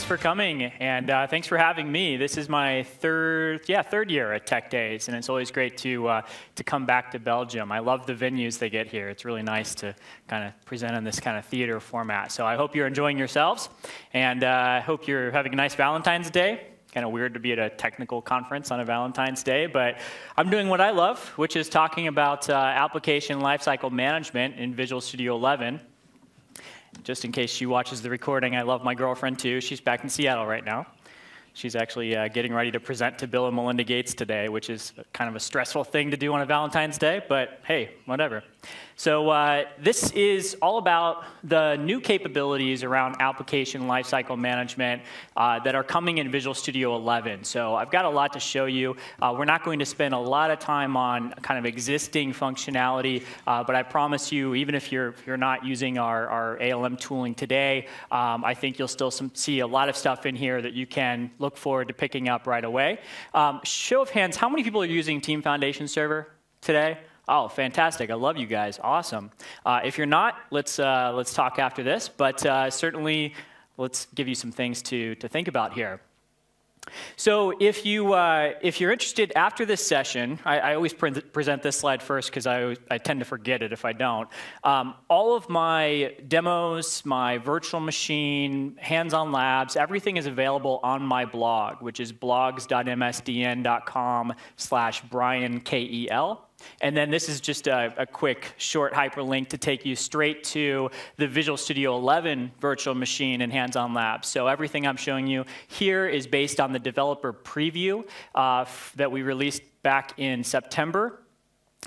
for coming, and thanks for having me. This is my third year at Tech Days, and it's always great to come back to Belgium. I love the venues they get here. It's really nice to kind of present in this kind of theater format. So I hope you're enjoying yourselves, and I hope you're having a nice Valentine's Day. Kind of weird to be at a technical conference on a Valentine's Day, but I'm doing what I love, which is talking about application lifecycle management in Visual Studio 11. Just in case she watches the recording, I love my girlfriend too. She's back in Seattle right now. She's actually getting ready to present to Bill and Melinda Gates today, which is kind of a stressful thing to do on a Valentine's Day, but hey, whatever. So this is all about the new capabilities around application lifecycle management that are coming in Visual Studio 11. So I've got a lot to show you. We're not going to spend a lot of time on kind of existing functionality, but I promise you, even if you're not using our ALM tooling today, I think you'll still see a lot of stuff in here that you can look forward to picking up right away. Show of hands, how many people are using Team Foundation Server today? Oh, fantastic. I love you guys. Awesome. If you're not, let's talk after this, but certainly let's give you some things to think about here. So if you're interested after this session, I always present this slide first because I tend to forget it if I don't. All of my demos, my virtual machine, hands-on labs, everything is available on my blog, which is blogs.msdn.com/BrianKEL. And then this is just a quick, short hyperlink to take you straight to the Visual Studio 11 virtual machine and hands-on labs. So everything I'm showing you here is based on the developer preview that we released back in September.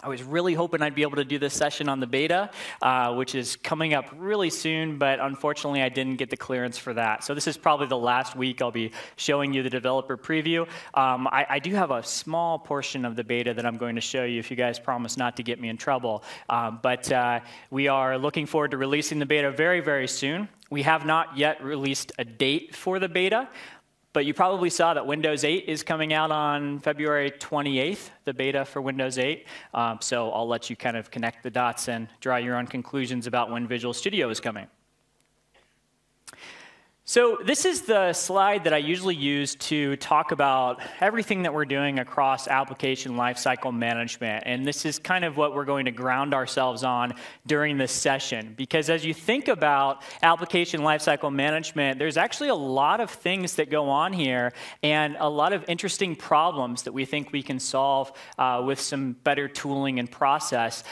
I was really hoping I'd be able to do this session on the beta, which is coming up really soon, but unfortunately I didn't get the clearance for that. So this is probably the last week I'll be showing you the developer preview. I do have a small portion of the beta that I'm going to show you if you guys promise not to get me in trouble. But we are looking forward to releasing the beta very, very soon. We have not yet released a date for the beta, but you probably saw that Windows 8 is coming out on February 28th, the beta for Windows 8. So I'll let you kind of connect the dots and draw your own conclusions about when Visual Studio is coming. So this is the slide that I usually use to talk about everything that we're doing across application lifecycle management. And this is kind of what we're going to ground ourselves on during this session. Because as you think about application lifecycle management, there's actually a lot of things that go on here and a lot of interesting problems that we think we can solve with some better tooling and process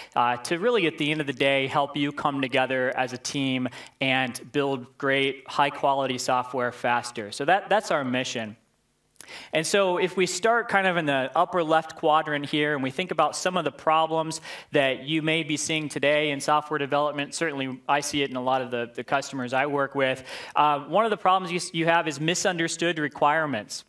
to really, at the end of the day, help you come together as a team and build great, high-quality software faster. So that's our mission. And so if we start kind of in the upper left quadrant here and we think about some of the problems that you may be seeing today in software development, certainly I see it in a lot of the customers I work with, one of the problems you have is misunderstood requirements.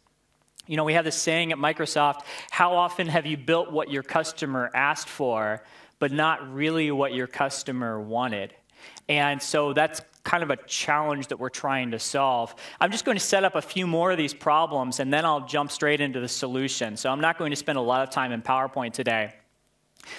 You know, we have this saying at Microsoft, how often have you built what your customer asked for, but not really what your customer wanted? And so that's kind of a challenge that we're trying to solve. I'm just going to set up a few more of these problems, and then I'll jump straight into the solution. So I'm not going to spend a lot of time in PowerPoint today.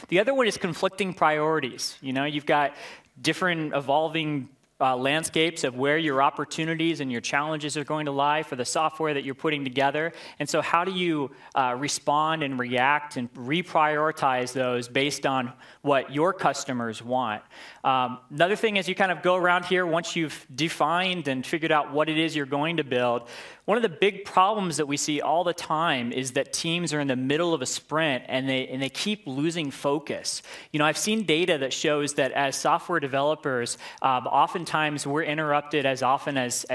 The other one is conflicting priorities. You know, you've got different evolving landscapes of where your opportunities and your challenges are going to lie for the software that you're putting together. And so how do you respond and react and reprioritize those based on what your customers want? Another thing as you kind of go around here, once you've defined and figured out what it is you're going to build, one of the big problems that we see all the time is that teams are in the middle of a sprint and they keep losing focus. You know, I've seen data that shows that as software developers, oftentimes we're interrupted as often as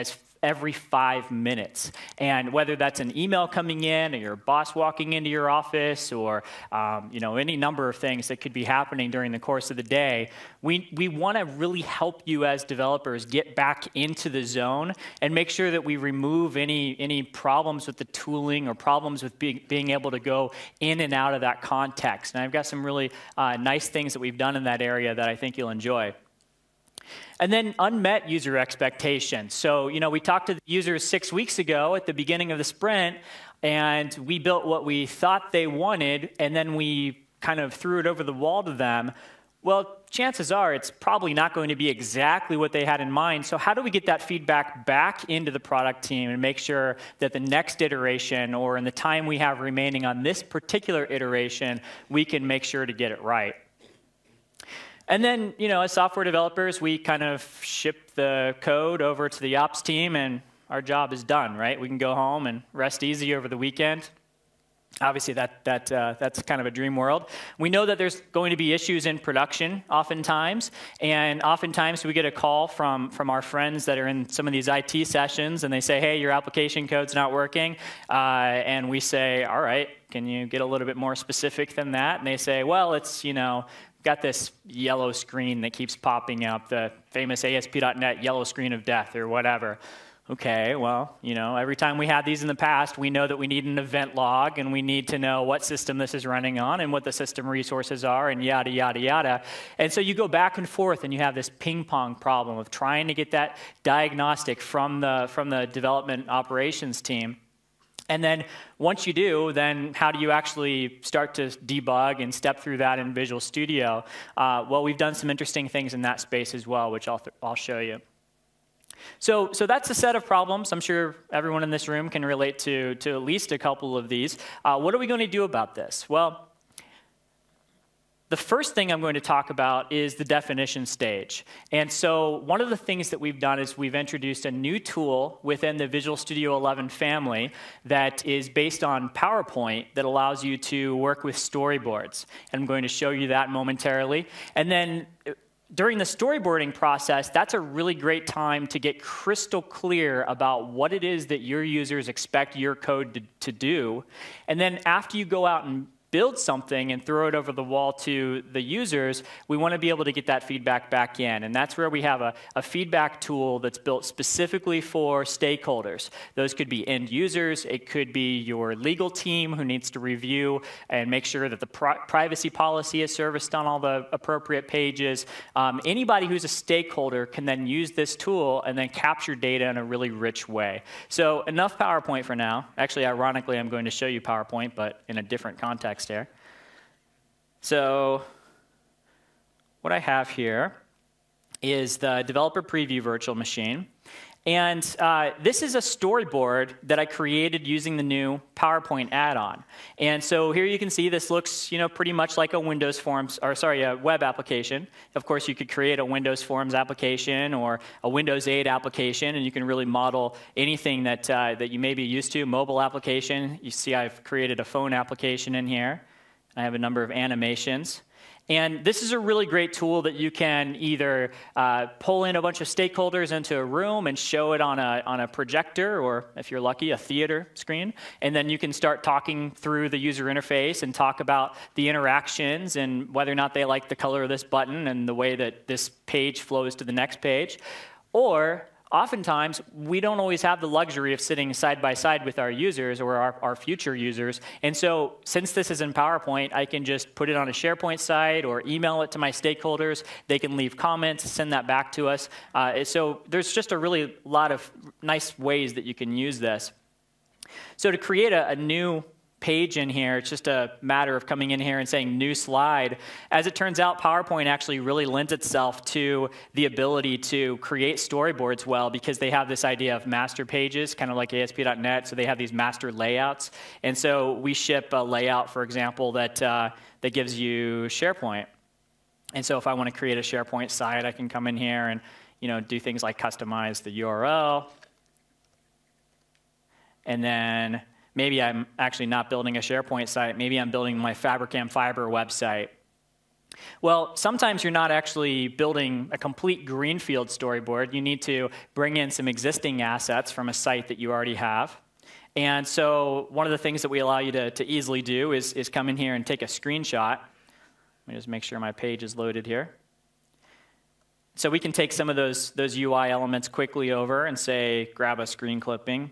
every 5 minutes. And whether that's an email coming in or your boss walking into your office or you know, any number of things that could be happening during the course of the day, we want to really help you as developers get back into the zone and make sure that we remove any problems with the tooling or problems with being able to go in and out of that context. And I've got some really nice things that we've done in that area that I think you'll enjoy. And then unmet user expectations. So, you know, we talked to the users 6 weeks ago at the beginning of the sprint, and we built what we thought they wanted, and then we kind of threw it over the wall to them. Well, chances are it's probably not going to be exactly what they had in mind. So how do we get that feedback back into the product team and make sure that the next iteration, or in the time we have remaining on this particular iteration, we can make sure to get it right? And then, as software developers, we kind of ship the code over to the ops team, and our job is done, right? We can go home and rest easy over the weekend. Obviously, that's kind of a dream world. We know that there's going to be issues in production oftentimes, and oftentimes we get a call from our friends that are in some of these IT sessions, and they say, hey, your application code's not working, and we say, all right, can you get a little bit more specific than that? And they say, well, it's, got this yellow screen that keeps popping up, the famous ASP.NET yellow screen of death or whatever. Okay, well, every time we had these in the past, we know that we need an event log, and we need to know what system this is running on and what the system resources are, and yada, yada, yada. And so you go back and forth, and you have this ping-pong problem of trying to get that diagnostic from the development operations team. And then once you do, then how do you actually start to debug and step through that in Visual Studio? Well, we've done some interesting things in that space as well, which I'll show you. So that's a set of problems. I'm sure everyone in this room can relate to at least a couple of these. What are we going to do about this? Well, the first thing I'm going to talk about is the definition stage. And so one of the things that we've done is we've introduced a new tool within the Visual Studio 11 family that is based on PowerPoint that allows you to work with storyboards. And I'm going to show you that momentarily. And then during the storyboarding process, that's a really great time to get crystal clear about what it is that your users expect your code to do. And then after you go out and build something and throw it over the wall to the users, we want to be able to get that feedback back in. And that's where we have a feedback tool that's built specifically for stakeholders. Those could be end users. It could be your legal team who needs to review and make sure that the privacy policy is serviced on all the appropriate pages. Anybody who's a stakeholder can then use this tool and then capture data in a really rich way. So enough PowerPoint for now. Actually, ironically, I'm going to show you PowerPoint, but in a different context here. So what I have here is the developer preview virtual machine. And this is a storyboard that I created using the new PowerPoint add-on. And so here you can see this looks, pretty much like a Windows Forms, a web application. Of course, you could create a Windows Forms application or a Windows 8 application, and you can really model anything that you may be used to. Mobile application. You see, I've created a phone application in here. I have a number of animations. And this is a really great tool that you can either pull in a bunch of stakeholders into a room and show it on a projector, or if you're lucky, a theater screen. And then you can start talking through the user interface and talk about the interactions and whether or not they like the color of this button and the way that this page flows to the next page. Or oftentimes, we don't always have the luxury of sitting side by side with our users or our future users. And so since this is in PowerPoint, I can just put it on a SharePoint site or email it to my stakeholders. They can leave comments, send that back to us. So there's just a really lot of nice ways that you can use this. So to create a new page in here, it's just a matter of coming in here and saying new slide. As it turns out, PowerPoint actually really lends itself to the ability to create storyboards well, because they have this idea of master pages, kind of like ASP.NET, so they have these master layouts. And so we ship a layout, for example, that gives you SharePoint. And so if I want to create a SharePoint site, I can come in here and do things like customize the URL. And then maybe I'm actually not building a SharePoint site. Maybe I'm building my Fabricam Fiber website. Well, sometimes you're not actually building a complete greenfield storyboard. You need to bring in some existing assets from a site that you already have. And so one of the things that we allow you to easily do is come in here and take a screenshot. Let me just make sure my page is loaded here. So we can take some of those UI elements quickly over and say, grab a screen clipping.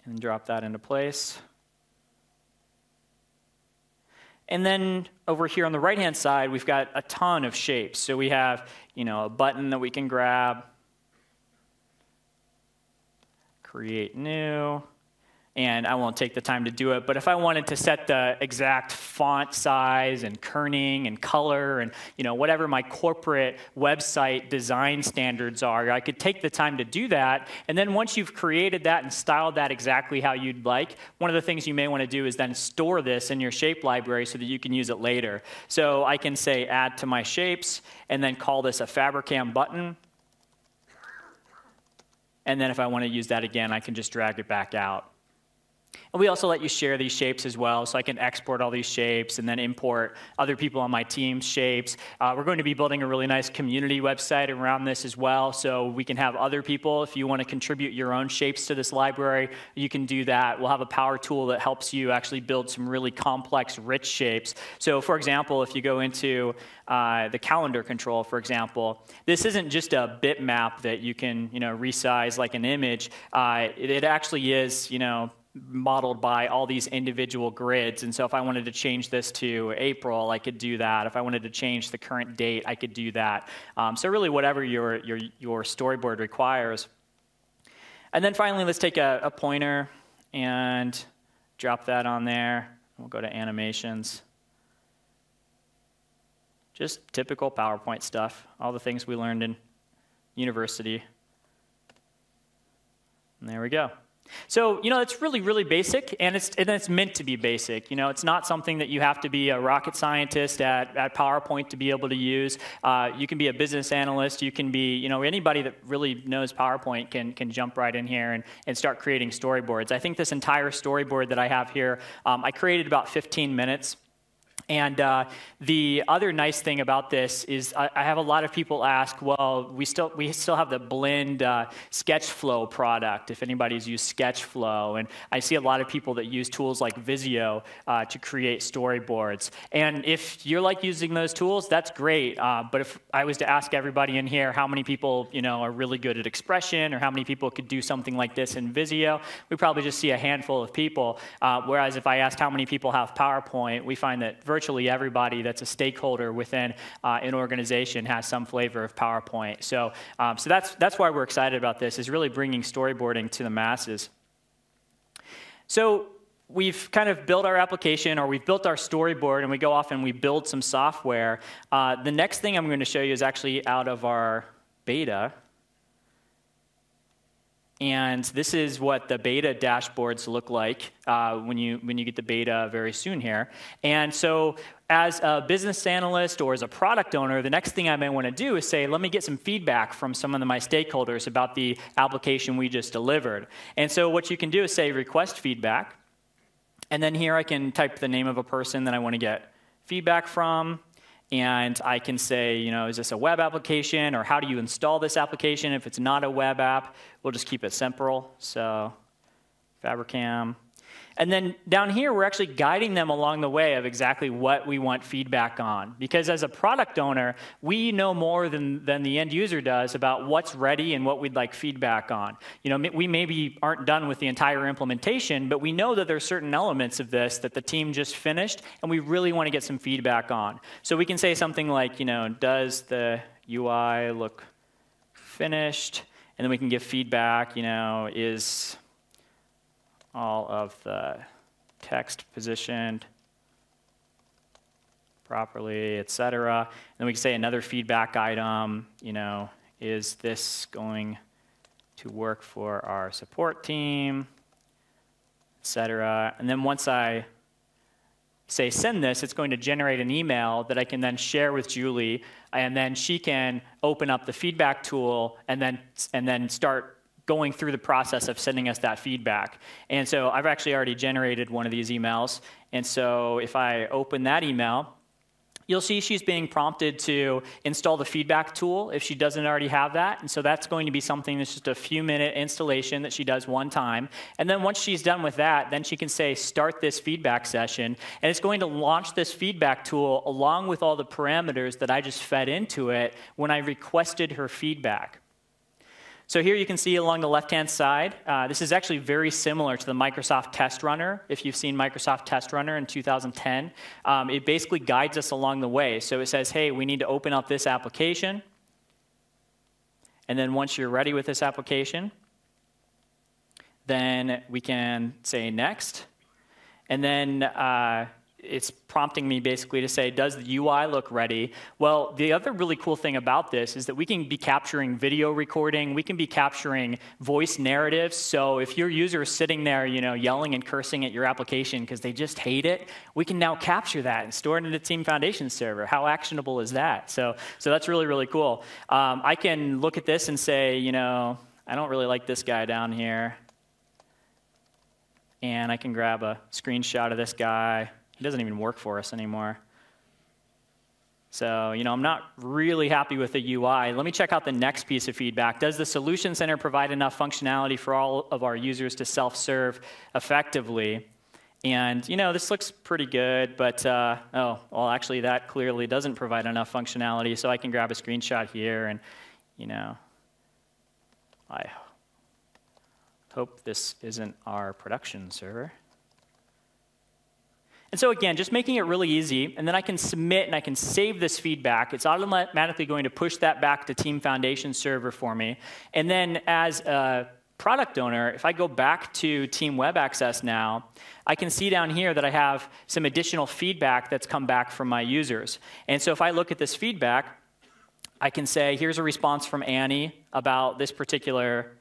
And drop that into place. And then over here on the right-hand side, we've got a ton of shapes. So we have, a button that we can grab, create new, and I won't take the time to do it, but if I wanted to set the exact font size and kerning and color and whatever my corporate website design standards are, I could take the time to do that, and then once you've created that and styled that exactly how you'd like, one of the things you may want to do is then store this in your shape library so that you can use it later. So I can say add to my shapes and then call this a Fabricam button. And then if I want to use that again, I can just drag it back out. And we also let you share these shapes as well, so I can export all these shapes and then import other people on my team's shapes. We're going to be building a really nice community website around this as well, so we can have other people, if you want to contribute your own shapes to this library, you can do that. We'll have a power tool that helps you actually build some really complex, rich shapes. So for example, if you go into the calendar control, for example, this isn't just a bitmap that you can resize like an image. It actually is modeled by all these individual grids. And so if I wanted to change this to April, I could do that. If I wanted to change the current date, I could do that. So really whatever your storyboard requires. And then finally, let's take a pointer and drop that on there. We'll go to animations. Just typical PowerPoint stuff, all the things we learned in university. And there we go. So, it's really, really basic, and it's meant to be basic. It's not something that you have to be a rocket scientist at PowerPoint to be able to use. You can be a business analyst. You can be, anybody that really knows PowerPoint can jump right in here and start creating storyboards. I think this entire storyboard that I have here, I created about 15 minutes. And the other nice thing about this is I have a lot of people ask, well, we still have the Blend SketchFlow product, if anybody's used SketchFlow. And I see a lot of people that use tools like Visio to create storyboards. And if you're like using those tools, that's great. But if I was to ask everybody in here how many people are really good at Expression or how many people could do something like this in Visio, we probably just see a handful of people. Whereas if I asked how many people have PowerPoint, we find that virtually everybody that's a stakeholder within an organization has some flavor of PowerPoint. So that's why we're excited about this, is really bringing storyboarding to the masses. So we've kind of built our application, or we've built our storyboard, and we go off and we build some software. The next thing I'm going to show you is actually out of our beta. And this is what the beta dashboards look like when you get the beta very soon here. And so as a business analyst or as a product owner, the next thing I may want to do is say, let me get some feedback from some of my stakeholders about the application we just delivered. And so what you can do is say request feedback. And then here I can type the name of a person that I want to get feedback from. And I can say, is this a web application, or how do you install this application? If it's not a web app, we'll just keep it simple. So Fabricam. And then down here, we're actually guiding them along the way of exactly what we want feedback on. Because as a product owner, we know more than the end user does about what's ready and what we'd like feedback on. We maybe aren't done with the entire implementation, but we know that there's certain elements of this that the team just finished, and we really want to get some feedback on. So we can say something like, does the UI look finished? And then we can give feedback, is all of the text positioned properly, etc. Then we can say another feedback item, is this going to work for our support team, etc. And then once I say send this, it's going to generate an email that I can then share with Julie, and then she can open up the feedback tool and then start going through the process of sending us that feedback. And so I've actually already generated one of these emails. And so if I open that email, you'll see she's being prompted to install the feedback tool if she doesn't already have that. And so that's going to be something that's just a few-minute installation that she does one time. And then once she's done with that, then she can say, start this feedback session. And it's going to launch this feedback tool along with all the parameters that I just fed into it when I requested her feedback. So here you can see along the left-hand side, this is actually very similar to the Microsoft Test Runner. If you've seen Microsoft Test Runner in 2010, it basically guides us along the way. So it says, hey, we need to open up this application. And then once you're ready with this application, then we can say next. And then it's prompting me basically to say, does the UI look ready? Well, the other really cool thing about this is that we can be capturing video recording. We can be capturing voice narratives. So if your user is sitting there, yelling and cursing at your application because they just hate it, we can now capture that and store it in the Team Foundation server. How actionable is that? So that's really, really cool. I can look at this and say, I don't really like this guy down here. And I can grab a screenshot of this guy. He doesn't even work for us anymore. So, I'm not really happy with the UI. Let me check out the next piece of feedback. Does the Solution Center provide enough functionality for all of our users to self-serve effectively? And, this looks pretty good, but, actually, that clearly doesn't provide enough functionality. So I can grab a screenshot here and, I hope this isn't our production server. And so again, just making it really easy, and then I can submit and I can save this feedback. It's automatically going to push that back to Team Foundation server for me. And then as a product owner, if I go back to Team Web Access now, I can see down here that I have some additional feedback that's come back from my users. And so if I look at this feedback, I can say, here's a response from Annie about this particular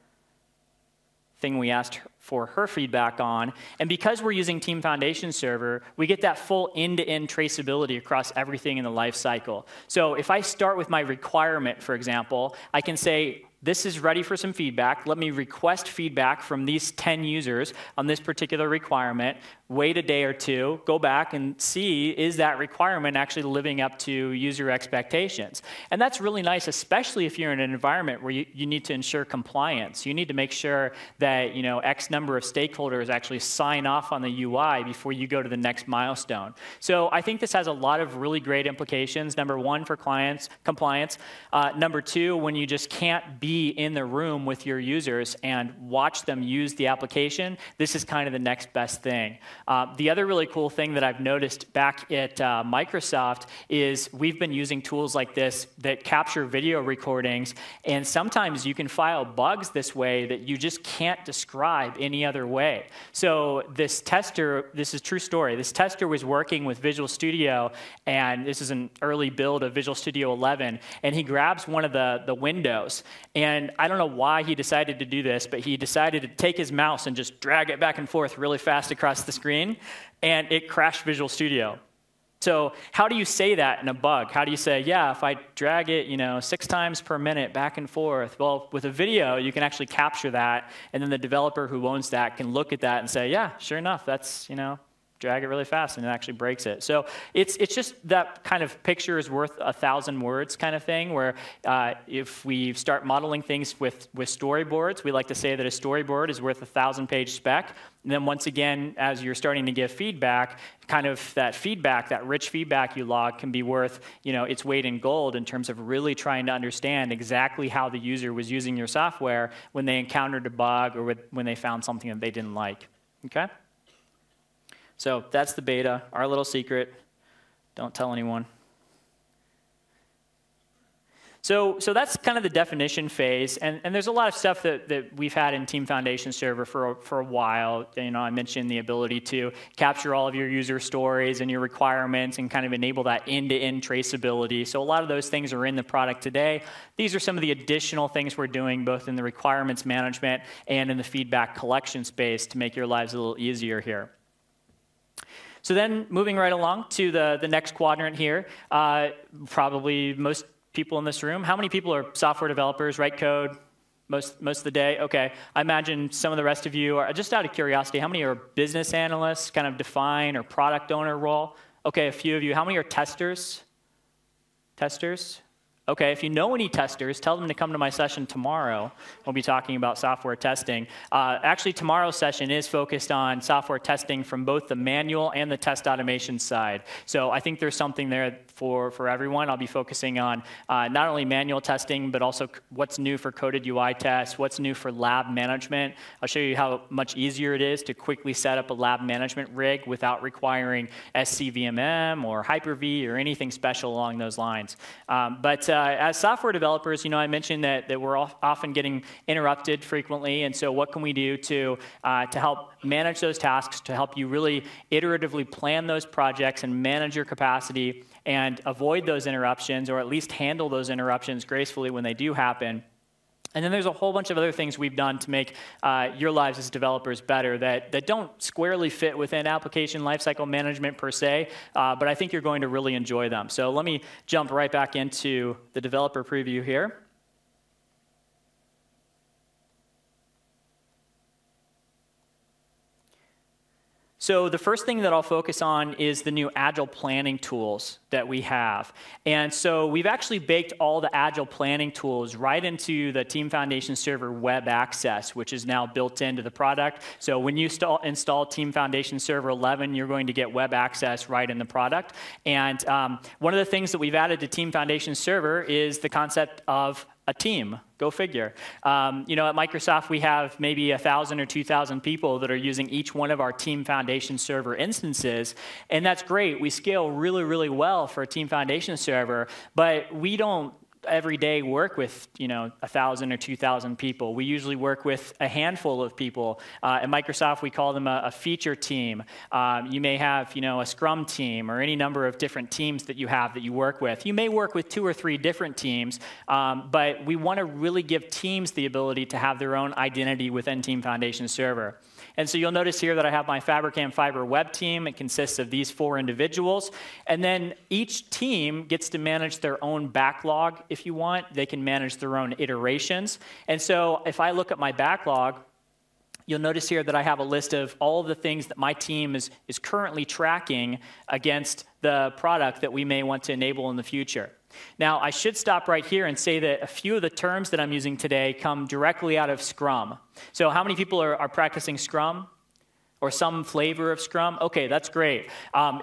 thing we asked for her feedback on. And because we're using Team Foundation Server, we get that full end-to-end traceability across everything in the life cycle. So if I start with my requirement, for example, I can say, this is ready for some feedback. Let me request feedback from these 10 users on this particular requirement. Wait a day or two, go back and see, is that requirement actually living up to user expectations? And that's really nice, especially if you're in an environment where you need to ensure compliance. You need to make sure that X number of stakeholders actually sign off on the UI before you go to the next milestone. So I think this has a lot of really great implications. Number one, for compliance. Number two, when you just can't be in the room with your users and watch them use the application, this is kind of the next best thing. The other really cool thing that I've noticed back at Microsoft is we've been using tools like this that capture video recordings, and sometimes you can file bugs this way that you just can't describe any other way. So this tester, this is a true story, this tester was working with Visual Studio, and this is an early build of Visual Studio 11, and he grabs one of the windows. And I don't know why he decided to do this, but he decided to take his mouse and just drag it back and forth really fast across the screen, and it crashed Visual Studio. So how do you say that in a bug? How do you say, yeah, if I drag it 6 times per minute back and forth? Well, with a video, you can actually capture that, and then the developer who owns that can look at that and say, yeah, sure enough, that's, drag it really fast, and it actually breaks it. So it's just that kind of picture is worth 1,000 words kind of thing, where if we start modeling things with storyboards, we like to say that a storyboard is worth 1,000-page spec. And then once again, as you're starting to give feedback, kind of that feedback, that rich feedback you log can be worth, its weight in gold in terms of really trying to understand exactly how the user was using your software when they encountered a bug or when they found something that they didn't like. Okay? So that's the beta, our little secret. Don't tell anyone. So that's kind of the definition phase, and there's a lot of stuff that we've had in Team Foundation Server for a while. I mentioned the ability to capture all of your user stories and your requirements and kind of enable that end-to-end traceability. So a lot of those things are in the product today. These are some of the additional things we're doing both in the requirements management and in the feedback collection space to make your lives a little easier here. So then moving right along to the next quadrant here, probably most people in this room. How many people are software developers, write code most of the day? Okay, I imagine some of the rest of you are, just out of curiosity, how many are business analysts, kind of define or product owner role? Okay, a few of you. How many are testers? Testers? Okay, if you know any testers, tell them to come to my session tomorrow. We'll be talking about software testing. Actually, tomorrow's session is focused on software testing from both the manual and the test automation side. So I think there's something there for everyone. I'll be focusing on not only manual testing, but also what's new for coded UI tests, what's new for lab management. I'll show you how much easier it is to quickly set up a lab management rig without requiring SCVMM or Hyper-V or anything special along those lines. But as software developers, I mentioned that we're often getting interrupted frequently, and so what can we do to help manage those tasks, to help you really iteratively plan those projects and manage your capacity and avoid those interruptions, or at least handle those interruptions gracefully when they do happen. And then there's a whole bunch of other things we've done to make your lives as developers better that don't squarely fit within application lifecycle management per se, but I think you're going to really enjoy them. So let me jump right back into the developer preview here. So the first thing that I'll focus on is the new Agile planning tools that we have. And so we've actually baked all the Agile planning tools right into the Team Foundation Server Web Access, which is now built into the product. So when you install Team Foundation Server 11, you're going to get Web Access right in the product. And one of the things that we've added to Team Foundation Server is the concept of a team. Go figure. At Microsoft, we have maybe 1,000 or 2,000 people that are using each one of our Team Foundation Server instances, and that's great. We scale really, really well for a Team Foundation Server, but we don't every day work with 1,000 or 2,000 people. We usually work with a handful of people. At Microsoft, we call them a feature team. You may have a Scrum team or any number of different teams that you have that you work with. You may work with 2 or 3 different teams, but we want to really give teams the ability to have their own identity within Team Foundation Server. And so you'll notice here that I have my Fabricam Fiber web team. It consists of these 4 individuals. And then each team gets to manage their own backlog if you want. They can manage their own iterations. And so if I look at my backlog, you'll notice here that I have a list of all of the things that my team is currently tracking against the product that we may want to enable in the future. Now, I should stop right here and say that a few of the terms that I'm using today come directly out of Scrum. So how many people are practicing Scrum? Or some flavor of Scrum? Okay, that's great.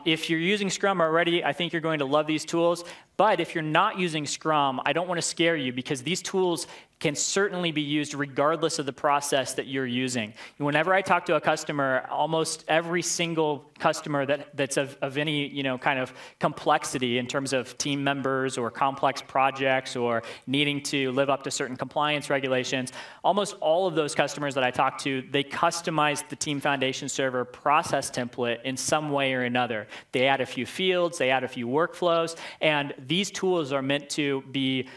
If you're using Scrum already, I think you're going to love these tools. But if you're not using Scrum, I don't want to scare you, because these tools can certainly be used regardless of the process that you're using. Whenever I talk to a customer, almost every single customer that's of any kind of complexity in terms of team members or complex projects or needing to live up to certain compliance regulations, almost all of those customers that I talk to, they customize the Team Foundation Server process template in some way or another. They add a few fields, they add a few workflows, and these tools are meant to be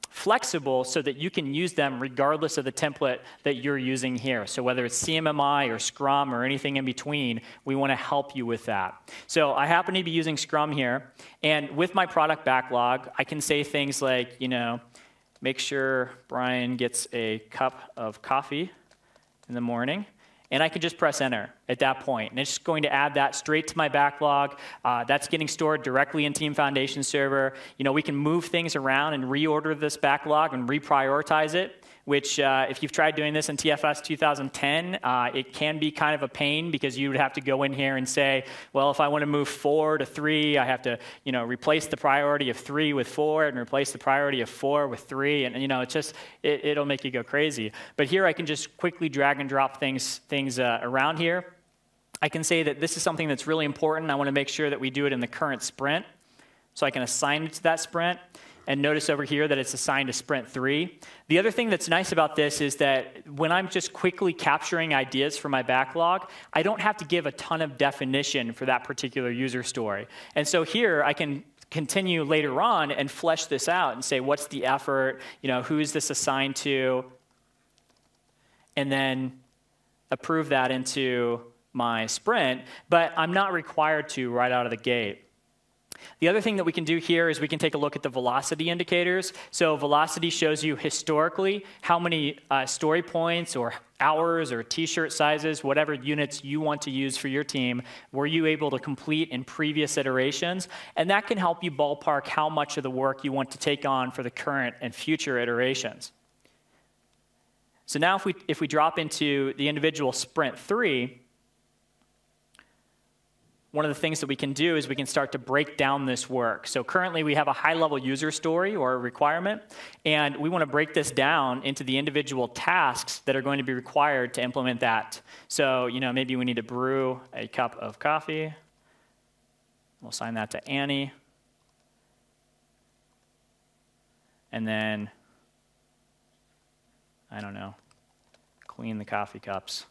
flexible so that you can use them regardless of the template that you're using here. So whether it's CMMI or Scrum or anything in between, we want to help you with that. So I happen to be using Scrum here, and with my product backlog, I can say things like, make sure Brian gets a cup of coffee in the morning. And I can just press enter at that point. And it's just going to add that straight to my backlog. That's getting stored directly in Team Foundation Server. We can move things around and reorder this backlog and reprioritize it, which if you've tried doing this in TFS 2010, it can be kind of a pain, because you would have to go in here and say, well, if I want to move 4 to 3, I have to replace the priority of 3 with 4 and replace the priority of 4 with 3. And it's just, it'll make you go crazy. But here I can just quickly drag and drop things around here. I can say that this is something that's really important. I want to make sure that we do it in the current sprint. So I can assign it to that sprint. And notice over here that it's assigned to sprint 3. The other thing that's nice about this is that when I'm just quickly capturing ideas from my backlog, I don't have to give a ton of definition for that particular user story. And so here I can continue later on and flesh this out and say, what's the effort? Who is this assigned to? And then approve that into my sprint, but I'm not required to right out of the gate. The other thing that we can do here is we can take a look at the velocity indicators. So velocity shows you historically how many story points or hours or t-shirt sizes, whatever units you want to use for your team, were you able to complete in previous iterations. And that can help you ballpark how much of the work you want to take on for the current and future iterations. So now if we drop into the individual sprint 3, one of the things that we can do is we can start to break down this work. So currently we have a high-level user story or a requirement, and we want to break this down into the individual tasks that are going to be required to implement that. So maybe we need to brew a cup of coffee. We'll assign that to Annie. and then, I don't know, clean the coffee cups.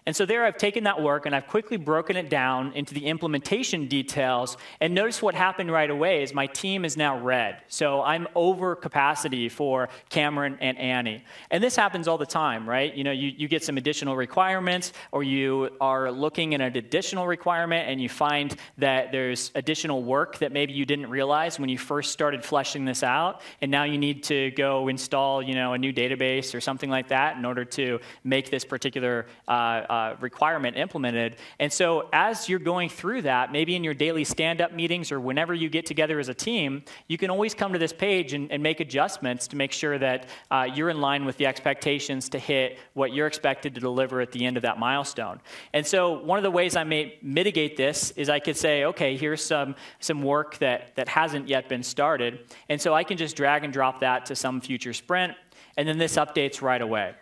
And so there I've taken that work and I've quickly broken it down into the implementation details. And notice what happened right away is my team is now red. So I'm over capacity for Cameron and Annie. And this happens all the time, right? You know, you get some additional requirements, or you are looking at an additional requirement and you find that there's additional work that maybe you didn't realize when you first started fleshing this out. And now you need to go install, you know, a new database or something like that in order to make this particular requirement implemented. And so as you're going through that, maybe in your daily stand-up meetings or whenever you get together as a team, you can always come to this page and make adjustments to make sure that you're in line with the expectations to hit what you're expected to deliver at the end of that milestone. And so one of the ways I may mitigate this is I could say, okay, here's some work that hasn't yet been started. And so I can just drag and drop that to some future sprint, and then this updates right away.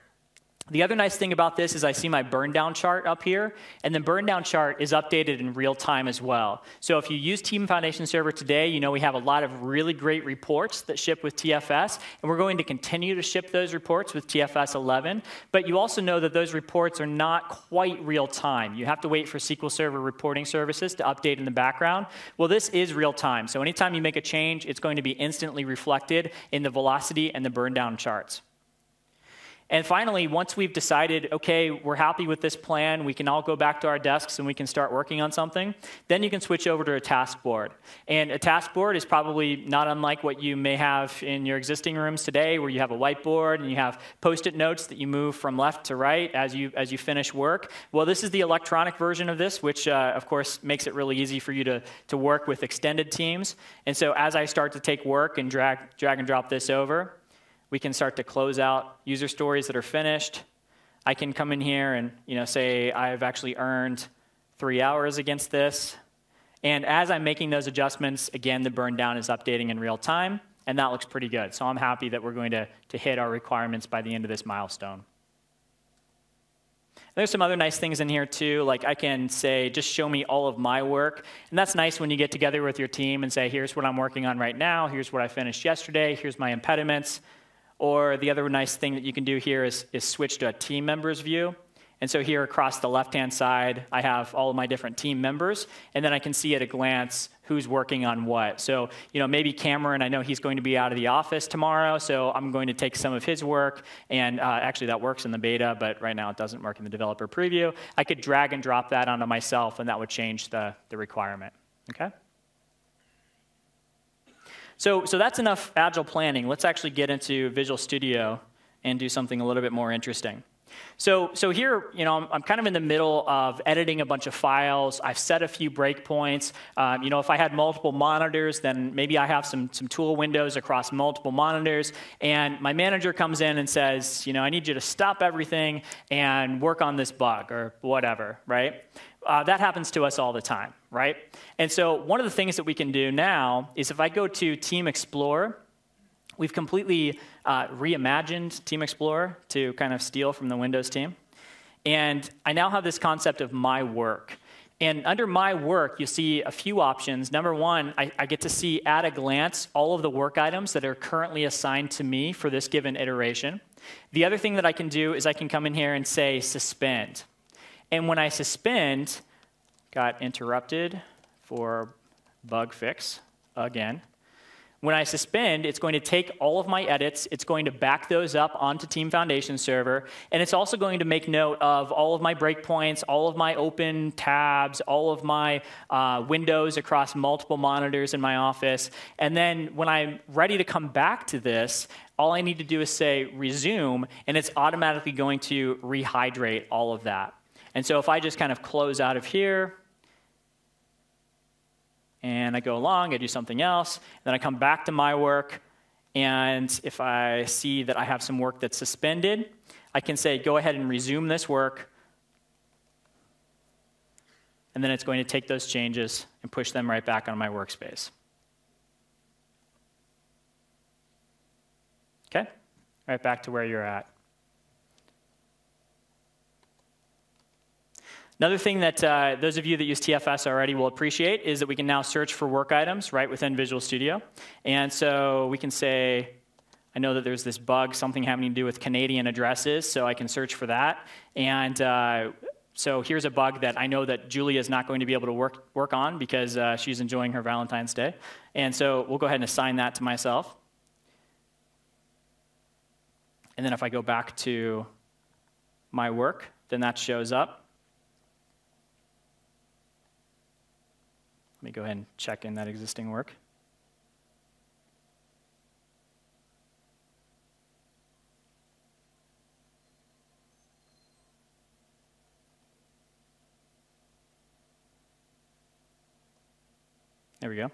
The other nice thing about this is I see my burn down chart up here, and the burn down chart is updated in real time as well. So if you use Team Foundation Server today, you know we have a lot of really great reports that ship with TFS, and we're going to continue to ship those reports with TFS 11. But you also know that those reports are not quite real time. You have to wait for SQL Server reporting services to update in the background. Well, this is real time. So anytime you make a change, it's going to be instantly reflected in the velocity and the burn down charts. And finally, once we've decided, okay, we're happy with this plan, we can all go back to our desks and we can start working on something, then you can switch over to a task board. And a task board is probably not unlike what you may have in your existing rooms today, where you have a whiteboard and you have Post-it notes that you move from left to right as you finish work. Well, this is the electronic version of this, which of course makes it really easy for you to work with extended teams. And so as I start to take work and drag and drop this over, we can start to close out user stories that are finished. I can come in here and say I've actually earned 3 hours against this. And as I'm making those adjustments, again, the burn down is updating in real time, and that looks pretty good. So I'm happy that we're going to hit our requirements by the end of this milestone. There's some other nice things in here too, like I can say, just show me all of my work. And that's nice when you get together with your team and say, here's what I'm working on right now, here's what I finished yesterday, here's my impediments. Or the other nice thing that you can do here is switch to a team members view. And so here across the left-hand side, I have all of my different team members, and then I can see at a glance who's working on what. So, maybe Cameron, I know he's going to be out of the office tomorrow, so I'm going to take some of his work, and actually that works in the beta, but right now it doesn't work in the developer preview. I could drag and drop that onto myself, and that would change the requirement, okay? So that's enough agile planning. Let's actually get into Visual Studio and do something a little bit more interesting. So here, I'm kind of in the middle of editing a bunch of files. I've set a few breakpoints. If I had multiple monitors, then maybe I have some tool windows across multiple monitors. And my manager comes in and says, I need you to stop everything and work on this bug or whatever, right? That happens to us all the time, right? And so one of the things that we can do now is if I go to Team Explorer, we've completely reimagined Team Explorer to kind of steal from the Windows team. And I now have this concept of my work. And under my work, you see a few options. Number one, I get to see at a glance all of the work items that are currently assigned to me for this given iteration. The other thing that I can do is I can come in here and say suspend. And when I suspend, got interrupted for bug fix again. When I suspend, it's going to take all of my edits, it's going to back those up onto Team Foundation Server, and it's also going to make note of all of my breakpoints, all of my open tabs, all of my windows across multiple monitors in my office. And then when I'm ready to come back to this, all I need to do is say resume, and it's automatically going to rehydrate all of that. And so if I just kind of close out of here, and I go along, I do something else, then I come back to my work, and if I see that I have some work that's suspended, I can say, go ahead and resume this work, and then it's going to take those changes and push them right back on my workspace. Okay? Right back to where you're at. Another thing that those of you that use TFS already will appreciate is that we can now search for work items right within Visual Studio. And so we can say, I know that there's this bug, something having to do with Canadian addresses, so I can search for that. And so here's a bug that I know that Julia is not going to be able to work on because she's enjoying her Valentine's Day. And so we'll go ahead and assign that to myself. And then if I go back to my work, then that shows up. Let me go ahead and check in that existing work. There we go.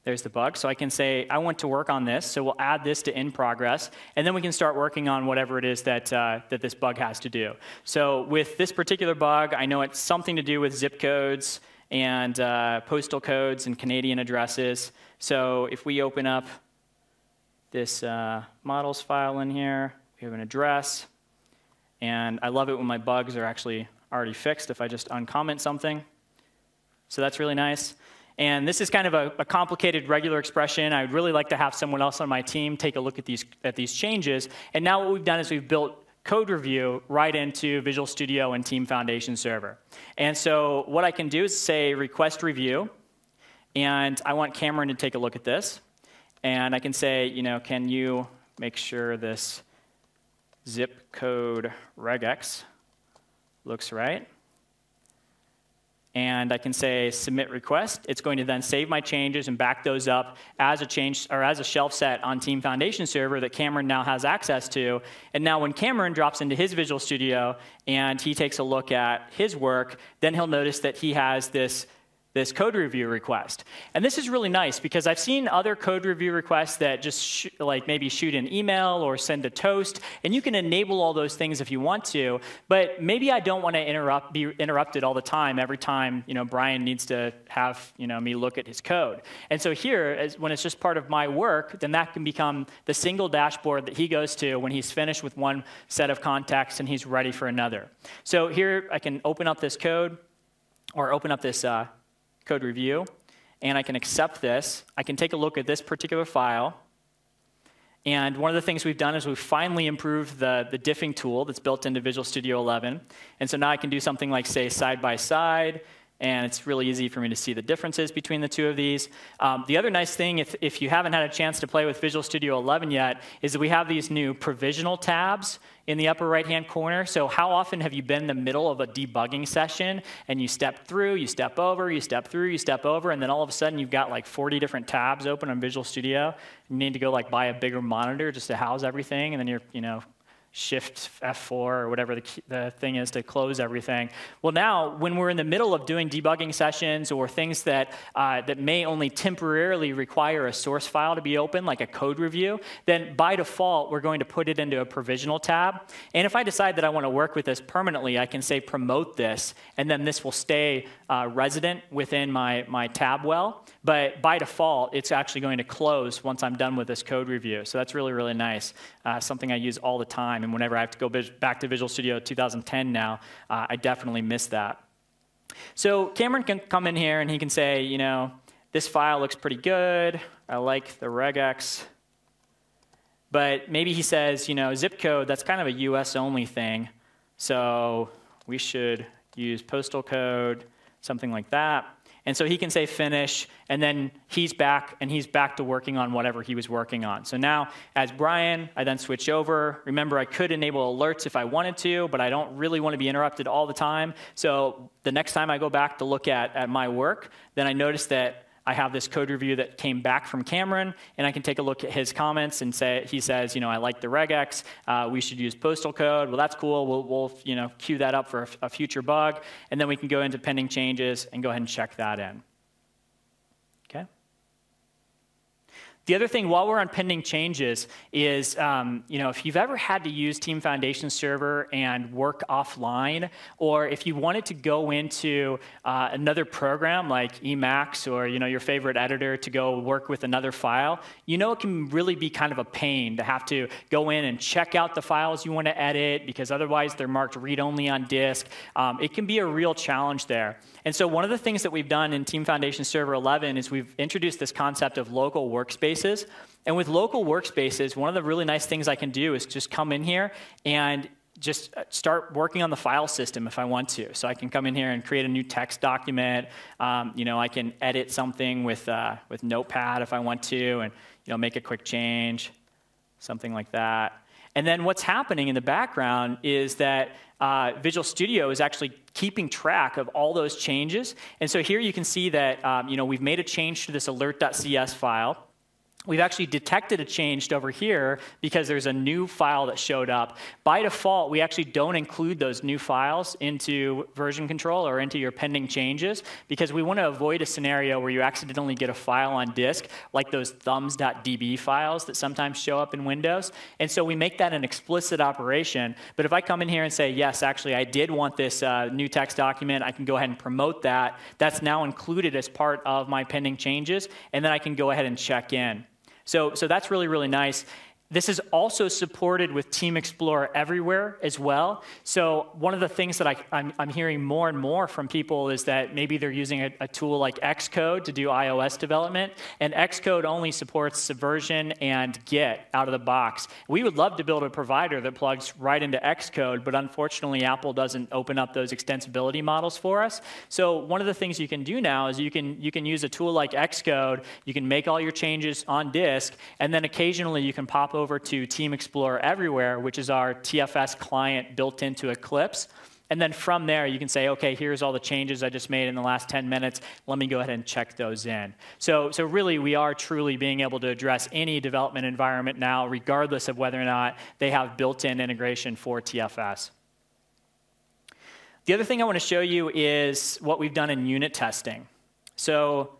There's the bug. So I can say, I want to work on this, so we'll add this to in progress, and then we can start working on whatever it is that, that this bug has to do. So with this particular bug, I know it's something to do with zip codes and postal codes and Canadian addresses. So if we open up this models file in here, we have an address, and I love it when my bugs are actually already fixed if I just uncomment something. So that's really nice. And this is kind of a complicated regular expression. I would really like to have someone else on my team take a look at these changes. And now what we've done is we've built code review right into Visual Studio and Team Foundation Server. And so what I can do is say request review, and I want Cameron to take a look at this. And I can say, can you make sure this zip code regex looks right? And I can say submit request. It's going to then save my changes and back those up as a change or as a shelf set on Team Foundation Server that Cameron now has access to. And now when Cameron drops into his Visual Studio and he takes a look at his work, then he'll notice that he has this code review request. And this is really nice because I've seen other code review requests that just maybe shoot an email or send a toast, and you can enable all those things if you want to, but maybe I don't want to be interrupted all the time every time Brian needs to have me look at his code. And so here, when it's just part of my work, then that can become the single dashboard that he goes to when he's finished with one set of contexts and he's ready for another. So here I can open up this code or open up this code review, and I can accept this. I can take a look at this particular file, and one of the things we've done is we've finally improved the diffing tool that's built into Visual Studio 11, and so now I can do something like, say, side by side, and it's really easy for me to see the differences between the two of these. The other nice thing, if you haven't had a chance to play with Visual Studio 11 yet, is that we have these new provisional tabs in the upper right-hand corner. So how often have you been in the middle of a debugging session and you step through, you step over, you step through, you step over, and then all of a sudden you've got like 40 different tabs open on Visual Studio. You need to go buy a bigger monitor just to house everything, and then you're Shift F4 or whatever the thing is to close everything. Well, now when we're in the middle of doing debugging sessions or things that that may only temporarily require a source file to be open, like a code review, then by default we're going to put it into a provisional tab. And if I decide that I want to work with this permanently, I can say promote this, and then this will stay resident within my tab well. But by default, it's actually going to close once I'm done with this code review. So that's really, really nice. Something I use all the time. And whenever I have to go back to Visual Studio 2010 now, I definitely miss that. So Cameron can come in here and he can say, this file looks pretty good. I like the regex. But maybe he says, zip code, that's kind of a US only thing. So we should use postal code, something like that. And so he can say finish, and then he's back to working on whatever he was working on. So now, as Brian, I then switch over. Remember, I could enable alerts if I wanted to, but I don't really want to be interrupted all the time. So the next time I go back to look at my work, then I notice that I have this code review that came back from Cameron, and I can take a look at his comments and he says, I like the regex. We should use postal code. Well, that's cool. We'll queue that up for a future bug, and then we can go into pending changes and go ahead and check that in. Okay. The other thing, while we're on pending changes, is if you've ever had to use Team Foundation Server and work offline, or if you wanted to go into another program like Emacs or your favorite editor to go work with another file, it can really be kind of a pain to have to go in and check out the files you want to edit because otherwise they're marked read-only on disk. It can be a real challenge there. And so one of the things that we've done in Team Foundation Server 11 is we've introduced this concept of local workspaces. And with local workspaces, one of the really nice things I can do is just come in here and just start working on the file system if I want to. So I can come in here and create a new text document. I can edit something with Notepad if I want to, and make a quick change, something like that. And then what's happening in the background is that Visual Studio is actually keeping track of all those changes. And so here you can see that we've made a change to this alert.cs file. We've actually detected a change over here because there's a new file that showed up. By default, we actually don't include those new files into version control or into your pending changes because we want to avoid a scenario where you accidentally get a file on disk, like those thumbs.db files that sometimes show up in Windows. And so we make that an explicit operation. But if I come in here and say, yes, actually, I did want this new text document, I can go ahead and promote that. That's now included as part of my pending changes. And then I can go ahead and check in. So that's really, really nice. This is also supported with Team Explorer Everywhere as well. So one of the things that I'm hearing more and more from people is that maybe they're using a tool like Xcode to do iOS development, and Xcode only supports Subversion and Git out of the box. We would love to build a provider that plugs right into Xcode, but unfortunately Apple doesn't open up those extensibility models for us. So one of the things you can do now is you can use a tool like Xcode, you can make all your changes on disk, and then occasionally you can pop over to Team Explorer Everywhere, which is our TFS client built into Eclipse. And then from there, you can say, OK, here's all the changes I just made in the last 10 minutes. Let me go ahead and check those in. So really, we are truly being able to address any development environment now, regardless of whether or not they have built-in integration for TFS. The other thing I want to show you is what we've done in unit testing. So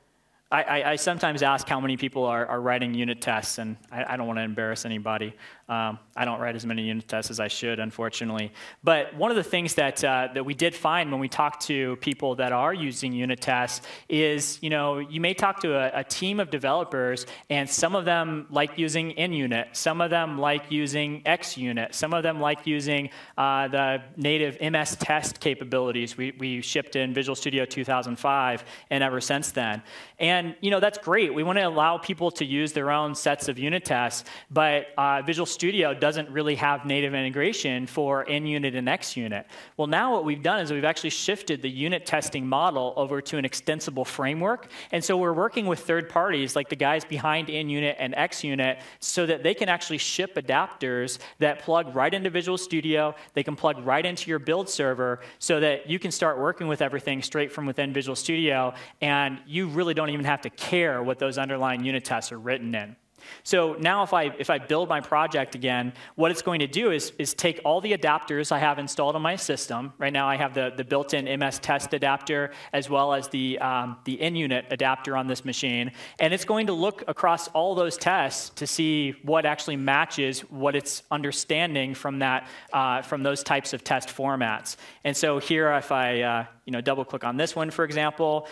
I sometimes ask how many people are writing unit tests, and I don't want to embarrass anybody. I don't write as many unit tests as I should, unfortunately. But one of the things that we did find when we talked to people that are using unit tests is, you may talk to a team of developers, and some of them like using NUnit, some of them like using XUnit, some of them like using the native MS test capabilities we shipped in Visual Studio 2005 and ever since then. And that's great. We want to allow people to use their own sets of unit tests, but Visual Studio doesn't really have native integration for NUnit and XUnit. Well, now what we've done is we've actually shifted the unit testing model over to an extensible framework. And so we're working with third parties like the guys behind NUnit and XUnit so that they can actually ship adapters that plug right into Visual Studio. They can plug right into your build server so that you can start working with everything straight from within Visual Studio, and you really don't even have to care what those underlying unit tests are written in. So now if I build my project again, what it's going to do is take all the adapters I have installed on my system. Right now I have the built-in MS test adapter as well as the NUnit adapter on this machine. And it's going to look across all those tests to see what actually matches what it's understanding from those types of test formats. And so here if I double click on this one, for example,